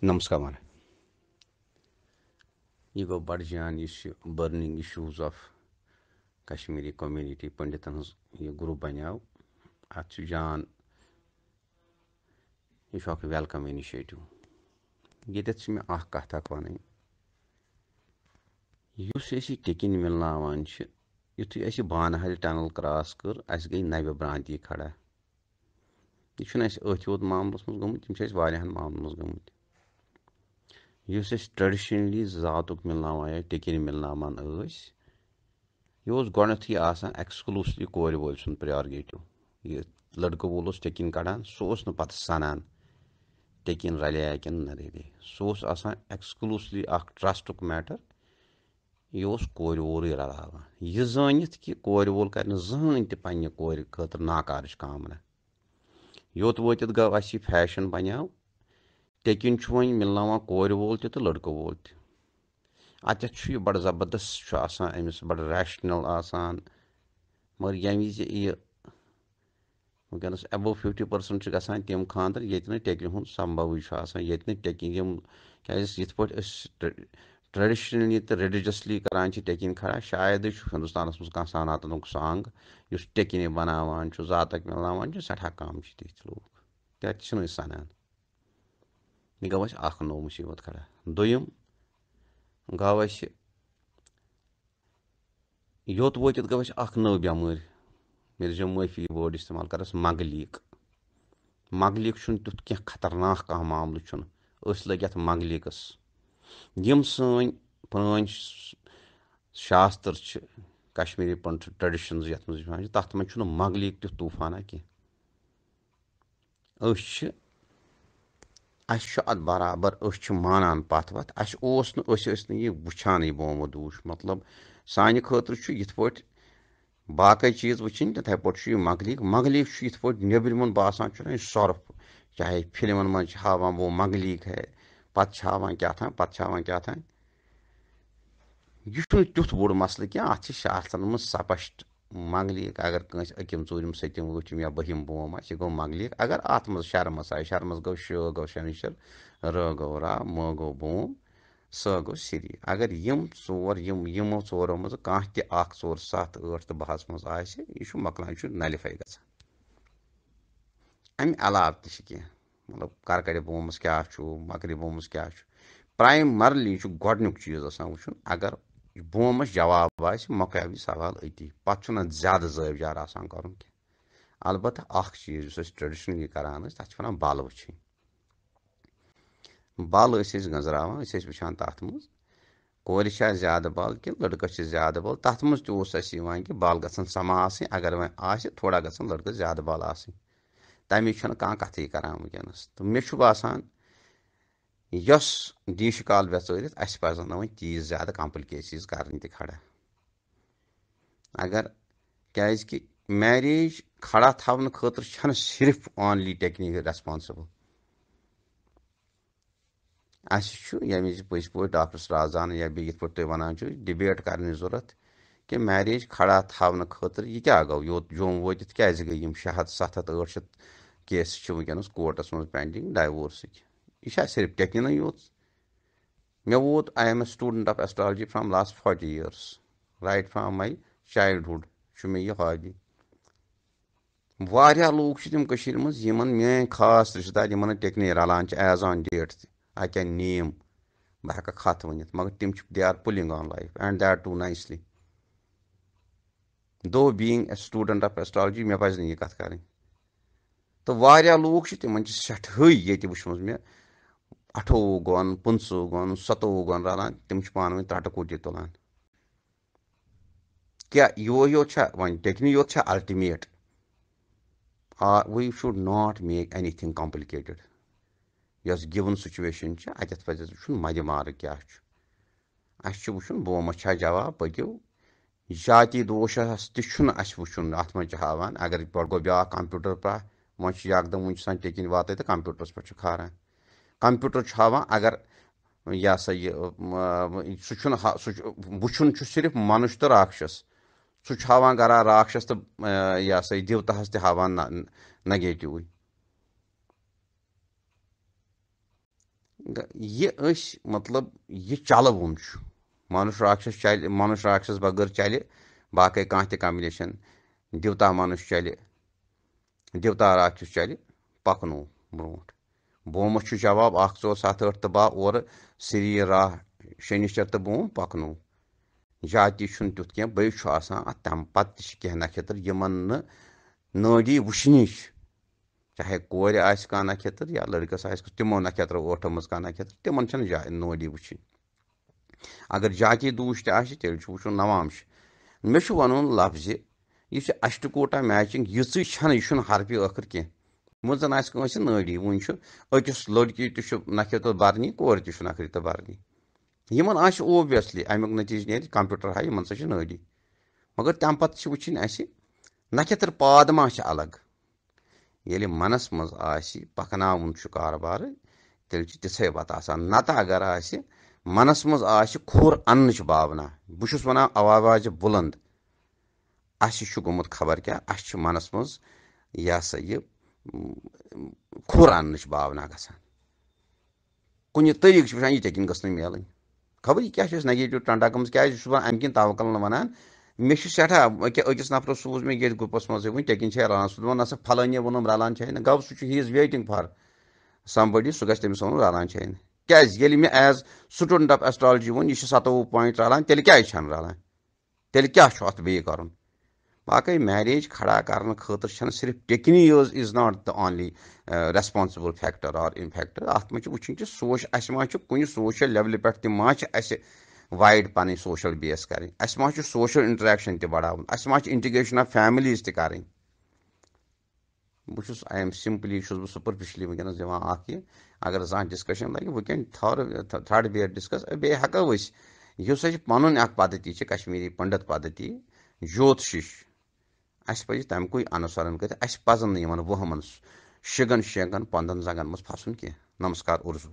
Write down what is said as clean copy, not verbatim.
नमस्कार माराज यह गो बड़ जान burning issues of Kashmiri community पंडितन हज यह ग्रुप बनो अत जान यह वेलकम इनिशिएटिव ये मे कथ वन टेकिन मिलनावान युथु बानहल टनल क्रॉस कर अस गई नव ब्रांति खड़ा यह अथ योत मामलस मज गमुत यम मामलन मज गमुत ट्रेडिशनली ज़ातुक मिलनावान टेकिन मिलनावान यह गोथी एक्सक्लूसिवली कोर वोल सुन प्रियोरिगेटिव यह लड़कों वोल टेकिन कड़ान सह पत सनान टेकिन रलिया कि न रले सह एक्सक्लूसिवली ट्रस्टुक मैटर यह कोर वोल रलावान यह जानित कि कोर वोल कर जहन तह कोर खतर नाकारच कामना योत वोत गो अस फैशन बनो टेकिन वो मिलनावान कोर वोल तो लड़कों वोल अतः यह बड़ जबरदस्त अमिस बड़ रैशनल मगर ये वज यह वनकस अबव 50% गसान तम खानदर ये टेकिन हूँ संभव ये टेकिन क्या ट्रेडिशनली तो रिलीजियसली करान टेकिन खड़ा शायद हिंदुस्तान मह सनातन सांग इस टेकिन बनावान ज़ातक मिलनावान सठा कम तिथ लोग तथ सनान यह गो नौ मुसीबत खड़ा दोम गो योत वो गो नौ बेमार मेरे जो माफी वर्ड इस्तेमाल करस मंगलीक मंगलीक तुथ क्या खतरनाक कह मामल लग ये मंगलीकस यम सन पुरान शास्त्र कश्मीरी ट्रेडिशंस ये तथ मज मंगलीक तुथ तूफाना कह अत बराबर मानान पत वत यह वुचान बोमुत दूश मतलब सान खतर यथ पे बाकी चीज वुचिन तथे पे मंगलीक मंगलीक यथ पे नबरम बासान सर्फ चाहे फिल्मन मज हावान वो मंगलीक है पत हावान क्या यह तुथ बोड़ मसल क्या अत शास्त्रन मज स्पष्ट मंगलीक अगर कंस अकिम चूरम सतम वुचम या बहिम बोम यह गो मंगलीक अगर अत मज शर्मस आय शर्मस गो श गो शनिश्चर र गो रा म गो बोम स गो सिरी अगर यम चोर यमो चोरो मज कह तोर 7 8 तो 10 मज यह मकलान नलिफाई ग अमि अलाव तह मतलब करकड़ बोमस क्या मकरी बोमस क्या प्राइमरली गोडनुक चीज वुचन अगर बोमस जवाब मकाव सवाल अति पे ज्यादा ज़ाविजार कर अलबत् चीज ट्रेडिशनली करान तथ वन बल वुचन बल गंजरावान वुचान तथ मज कोर ज्यादा बल कि लड़कस ज्यादा बल तथ मज कि बल गसन समा अगर वन थोड़ा गसन लड़कस ज्यादा बल तमिक कह कथ करान वनकस तो मे बासान यस दीश काल बेचरित अस पजन ना तीज ज्यादा कॉम्प्लिकेशंस कर खड़ा अगर क्या कि मैरिज खड़ा थवन खतर सिर्फ ओनली टेक्निक रेस्पॉन्सिबल ये पज पे डॉक्टर राजान या बे पे तुम वन डिबेट करने जरूरत कि मैरिज खड़ा थवन खतर यह क्या गो योत जोम वोत क्या गई 600 700 800 केस वनकस कोर्टस मज पेंडिंग डाइवोर्स यह सिर्फ टेकिन योत मे वोत I am a student of astrology from last 40 years right from my childhood मे यह हॉबी वारिया लोग तम मज मेन खास रिश्तेदार यमन टेक्नि रलान एज ऑन डेट क्या नेम बह हेक खत वन मगर तम they are pulling on life and that too nicely though being a student of astrology मे पज यह कथ कर तो वारिया लोग तम सठे ये वुचमज मे 28 गन 25 गन 27 गन रलान तम पान वन त्रट कोटि तुलान क्या योत वन टेक्नि योत ultimate we should not make anything complicated yes given situation अत पे मद मार क्या वुचन बोमस जवाब पको जाति दोष तस वुचन अत मे हावान अगर पे गो ब्या कंप्यूटर पा वो यकदम वन टेकिन वात तो कंप्यूटरस पे खारान कंप्यूटर हावान अगर यह सा यह वुचन सिर्फ मनुष्य तो राक्षस हावान गरा राक्षस तो यह सा देवतास हावान नेगेटिव मतलब यह चलवुन मनुष्य राक्षस बगैर चल बाकी कह कॉम्बिनेशन देवता मनुष्य चल देवता राक्षस चल पकनो ब्रो बोमस जवाब 1 4 7 8 तो बा और सिरी राह शनिश्चर तो बोम पकनो जाति तुथ कह बे तम पत् कह नक्षत्र यमन नडी वुशनी चाहे कोर कह नक्षत्र या लड़कस तमो नक्षत्र 8 मज कह नक्षत्र तिमन नडी वुचन अगर जाति दूश तेल वुचन नवांश मे वन लफ्ज यह अष्टकूटा मैचिंग यी यह हरफ आखिर कह मुझन नडी वन अकिस लड़की नक्षत्र बरनी कोर नक्षत्र बरनी यमन ओबियसली अमुक नतीज नीर कंप्यूटर हाय यमन सा नडी मगर तम पत् वुचन नक्षत्र पाद मा अलग ये मनस मज पकनाउन कारबार तेल तिथे पत नत अगर मनस मज खुर अन्न भावना बहुत वन आवाज बुलंद गोमुत खबर क्या मनस मज यह सा यह खुर अन्न भावना गसान कुन तरीक वो ये कन गस मिलन खबर यह क्या नेगेटिव टंडा गमज क्या अम कन तवकल वन मे सठा अकिस नफर सूज मे ये ग्रुपस मज टेकिन रलान सह ना फलानी वोनम रलान गव सह he is waiting for somebody सह गस वन रलान क्या मे एज स्टूडेंट ऑफ एस्ट्रोलॉजी वो यह 27 पॉइंट रलान तेल क्या रलान तेल क्या अत बे कर बाकी मैरिज खड़ा करने खतर सिर्फ टेक्नी is not the only responsible factor और इन फैक्टर अत मे वो सोच कुन सोशल लेवल पे तम वाइड पन सोशल बेस कर सोशल इंटरेक्शन बढ़ान इंटीग्रेशन ऑफ फैमिलीज तक बहुत आई एम सिंपली सुपरफिशली वनस दिवान अगर जहाँ डिस्कशन लगे we can threadbare discuss बे हेको इस पुन पद्धति कश्मीरी पंडित पद्धति ज्योतिष पे तमक अनुसरण कर पजन वहमन शिगन शेगन पंदन जगन मज फसन कह नमस्कार उर्जू।